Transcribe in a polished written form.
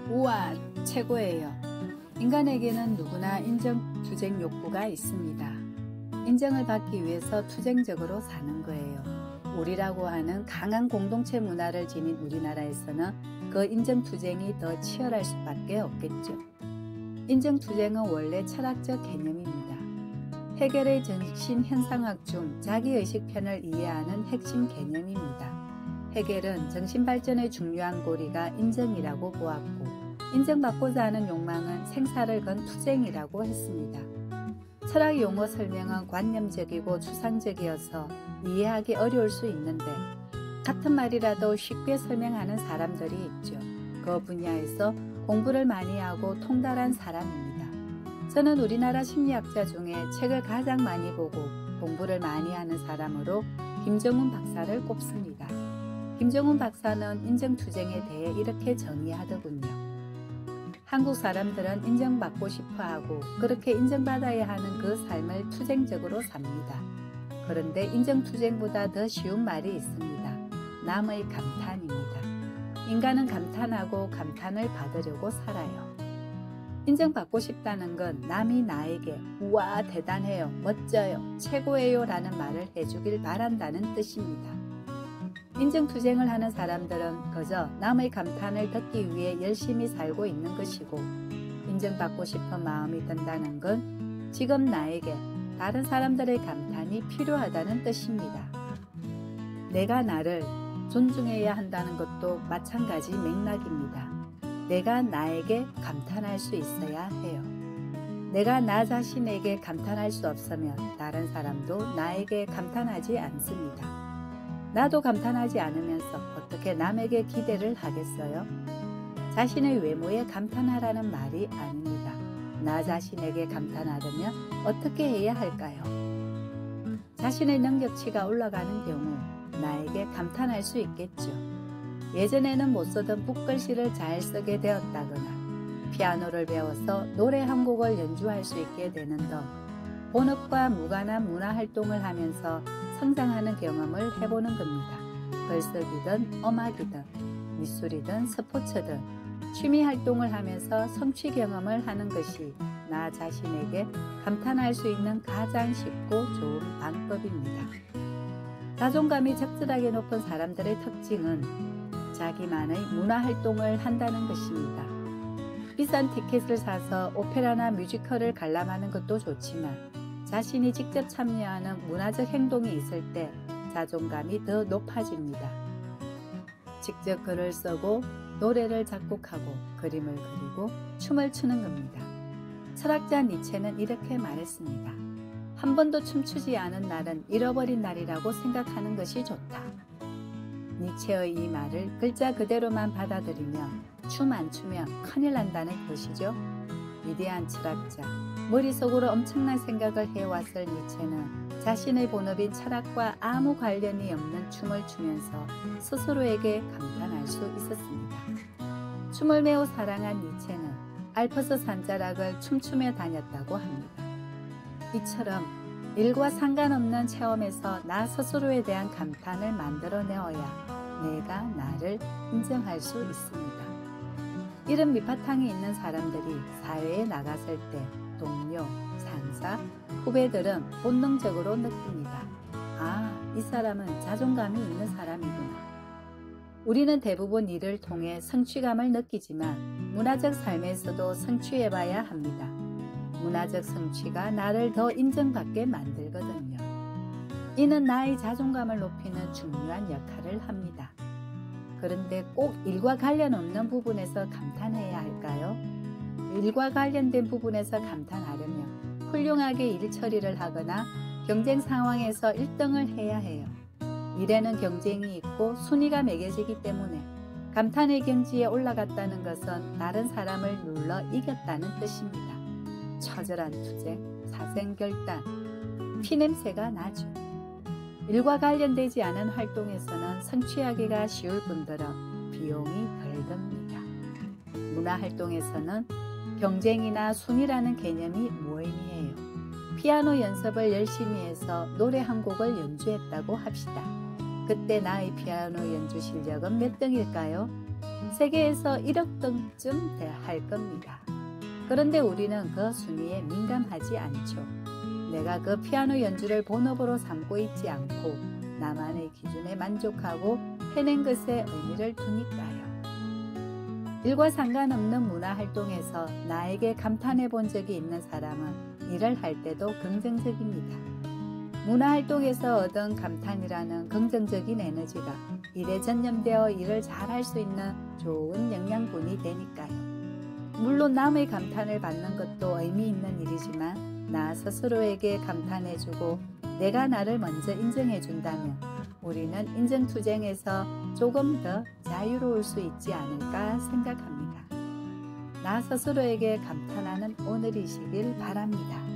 우와, 최고예요. 인간에게는 누구나 인정, 투쟁 욕구가 있습니다. 인정을 받기 위해서 투쟁적으로 사는 거예요. 우리라고 하는 강한 공동체 문화를 지닌 우리나라에서는 그 인정 투쟁이 더 치열할 수밖에 없겠죠. 인정 투쟁은 원래 철학적 개념입니다. 헤겔의 정신 현상학 중 자기의식 편을 이해하는 핵심 개념입니다. 헤겔은 정신 발전의 중요한 고리가 인정이라고 보았고, 인정받고자 하는 욕망은 생사를 건 투쟁이라고 했습니다. 철학 용어 설명은 관념적이고 추상적이어서 이해하기 어려울 수 있는데, 같은 말이라도 쉽게 설명하는 사람들이 있죠. 그 분야에서 공부를 많이 하고 통달한 사람입니다. 저는 우리나라 심리학자 중에 책을 가장 많이 보고 공부를 많이 하는 사람으로 김정훈 박사를 꼽습니다. 김정훈 박사는 인정투쟁에 대해 이렇게 정의하더군요. 한국 사람들은 인정받고 싶어하고 그렇게 인정받아야 하는 그 삶을 투쟁적으로 삽니다. 그런데 인정투쟁보다 더 쉬운 말이 있습니다. 남의 감탄입니다. 인간은 감탄하고 감탄을 받으려고 살아요. 인정받고 싶다는 건 남이 나에게 우와 대단해요, 멋져요, 최고예요 라는 말을 해주길 바란다는 뜻입니다. 인정투쟁을 하는 사람들은 그저 남의 감탄을 듣기 위해 열심히 살고 있는 것이고, 인정받고 싶은 마음이 든다는 건 지금 나에게 다른 사람들의 감탄이 필요하다는 뜻입니다. 내가 나를 존중해야 한다는 것도 마찬가지 맥락입니다. 내가 나에게 감탄할 수 있어야 해요. 내가 나 자신에게 감탄할 수 없으면 다른 사람도 나에게 감탄하지 않습니다. 나도 감탄하지 않으면서 어떻게 남에게 기대를 하겠어요? 자신의 외모에 감탄하라는 말이 아닙니다. 나 자신에게 감탄하려면 어떻게 해야 할까요? 자신의 능력치가 올라가는 경우 나에게 감탄할 수 있겠죠. 예전에는 못 쓰던 붓글씨를 잘 쓰게 되었다거나, 피아노를 배워서 노래 한 곡을 연주할 수 있게 되는 등 본업과 무관한 문화활동을 하면서 성장하는 경험을 해보는 겁니다. 글쓰기든 음악이든 미술이든 스포츠든 취미활동을 하면서 성취 경험을 하는 것이 나 자신에게 감탄할 수 있는 가장 쉽고 좋은 방법입니다. 자존감이 적절하게 높은 사람들의 특징은 자기만의 문화활동을 한다는 것입니다. 비싼 티켓을 사서 오페라나 뮤지컬을 관람하는 것도 좋지만 자신이 직접 참여하는 문화적 행동이 있을 때 자존감이 더 높아집니다. 직접 글을 쓰고 노래를 작곡하고 그림을 그리고 춤을 추는 겁니다. 철학자 니체는 이렇게 말했습니다. 한 번도 춤추지 않은 날은 잃어버린 날이라고 생각하는 것이 좋다. 니체의 이 말을 글자 그대로만 받아들이면 춤 안 추면 큰일 난다는 것이죠. 위대한 철학자, 머릿속으로 엄청난 생각을 해왔을 니체는 자신의 본업인 철학과 아무 관련이 없는 춤을 추면서 스스로에게 감탄할 수 있었습니다. 춤을 매우 사랑한 니체는 알프스 산자락을 춤추며 다녔다고 합니다. 이처럼 일과 상관없는 체험에서 나 스스로에 대한 감탄을 만들어내어야 내가 나를 인정할 수 있습니다. 이런 밑바탕이 있는 사람들이 사회에 나갔을 때 동료, 상사, 후배들은 본능적으로 느낍니다. 아, 이 사람은 자존감이 있는 사람이구나. 우리는 대부분 일을 통해 성취감을 느끼지만 문화적 삶에서도 성취해봐야 합니다. 문화적 성취가 나를 더 인정받게 만들거든요. 이는 나의 자존감을 높이는 중요한 역할을 합니다. 그런데 꼭 일과 관련 없는 부분에서 감탄해야 할까요? 일과 관련된 부분에서 감탄하려면 훌륭하게 일 처리를 하거나 경쟁 상황에서 1등을 해야 해요. 일에는 경쟁이 있고 순위가 매겨지기 때문에 감탄의 경지에 올라갔다는 것은 다른 사람을 눌러 이겼다는 뜻입니다. 처절한 투쟁, 사생결단, 피냄새가 나죠. 일과 관련되지 않은 활동에서는 성취하기가 쉬울 뿐더러 비용이 덜 듭니다. 문화활동에서는 경쟁이나 순위라는 개념이 무의미해요. 피아노 연습을 열심히 해서 노래 한 곡을 연주했다고 합시다. 그때 나의 피아노 연주 실력은 몇 등일까요? 세계에서 1억 등쯤 할 겁니다. 그런데 우리는 그 순위에 민감하지 않죠. 내가 그 피아노 연주를 본업으로 삼고 있지 않고 나만의 기준에 만족하고 해낸 것에 의미를 두니까요. 일과 상관없는 문화활동에서 나에게 감탄해 본 적이 있는 사람은 일을 할 때도 긍정적입니다. 문화활동에서 얻은 감탄이라는 긍정적인 에너지가 일에 전념되어 일을 잘할 수 있는 좋은 영양분이 되니까요. 물론 남의 감탄을 받는 것도 의미 있는 일이지만 나 스스로에게 감탄해주고 내가 나를 먼저 인정해준다면 우리는 인정투쟁에서 조금 더 자유로울 수 있지 않을까 생각합니다. 나 스스로에게 감탄하는 오늘이시길 바랍니다.